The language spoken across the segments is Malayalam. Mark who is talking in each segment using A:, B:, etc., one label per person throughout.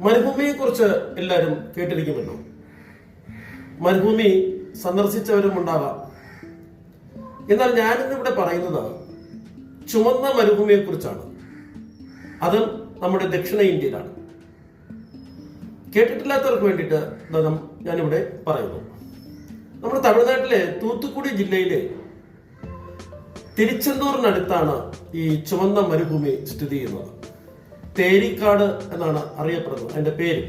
A: മരുഭൂമിയെക്കുറിച്ച് എല്ലാവരും കേട്ടിരിക്കുമല്ലോ. മരുഭൂമി സന്ദർശിച്ചവരും ഉണ്ടാകാം. എന്നാൽ ഞാനിന്നിവിടെ പറയുന്നത് ചുവന്ന മരുഭൂമിയെക്കുറിച്ചാണ്. അതും നമ്മുടെ ദക്ഷിണ ഇന്ത്യയിലാണ്. കേട്ടിട്ടില്ലാത്തവർക്ക് വേണ്ടിയിട്ട് ഞാനിവിടെ പറയുന്നു. നമ്മുടെ തമിഴ്നാട്ടിലെ തൂത്തുക്കുടി ജില്ലയിലെ തിരുച്ചെന്തൂരിനടുത്താണ് ഈ ചുവന്ന മരുഭൂമി സ്ഥിതി ചെയ്യുന്നത്. തേരിക്കാട് എന്നാണ് അറിയപ്പെടുന്നത് അതിന്റെ പേര്.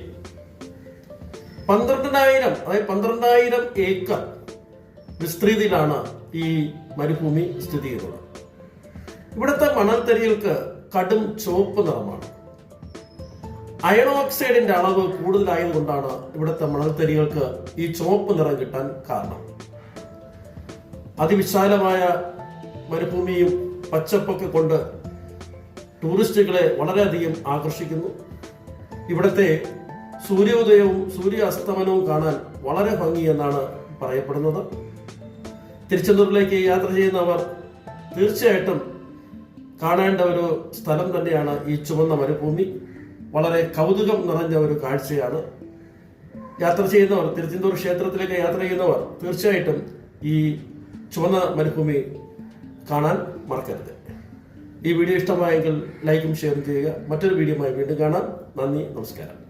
A: 12,000 ഏക്കർ വിസ്തൃതിയിലാണ് ഈ മരുഭൂമി സ്ഥിതി ചെയ്യുന്നത്. ഇവിടുത്തെ മണൽത്തരികൾക്ക് കടും ചുവപ്പ് നിറമാണ്. അയൺ ഓക്സൈഡിന്റെ അളവ് കൂടുതലായതുകൊണ്ടാണ് ഇവിടുത്തെ മണൽത്തരികൾക്ക് ഈ ചുവപ്പ് നിറം കിട്ടാൻ കാരണം. അതിവിശാലമായ മരുഭൂമിയും പച്ചപ്പൊക്കെ കൊണ്ട് ടൂറിസ്റ്റുകളെ വളരെയധികം ആകർഷിക്കുന്നു. ഇവിടുത്തെ സൂര്യോദയവും സൂര്യാസ്തമനവും കാണാൻ വളരെ ഭംഗി എന്നാണ് പറയപ്പെടുന്നത്. തിരുച്ചെന്തൂരിലേക്ക് യാത്ര ചെയ്യുന്നവർ തീർച്ചയായിട്ടും കാണേണ്ട ഒരു സ്ഥലം തന്നെയാണ് ഈ ചുവന്ന മരുഭൂമി. വളരെ കൗതുകം നിറഞ്ഞ ഒരു കാഴ്ചയാണ്. യാത്ര ചെയ്യുന്നവർ, തിരുച്ചെന്തൂർ ക്ഷേത്രത്തിലേക്ക് യാത്ര ചെയ്യുന്നവർ തീർച്ചയായിട്ടും ഈ ചുവന്ന മരുഭൂമി കാണാൻ മറക്കരുത്. ഈ വീഡിയോ ഇഷ്ടമായെങ്കിൽ ലൈക്കും ഷെയറും ചെയ്യുക. മറ്റൊരു വീഡിയോയുമായി വീണ്ടും കാണാം. നന്ദി, നമസ്കാരം.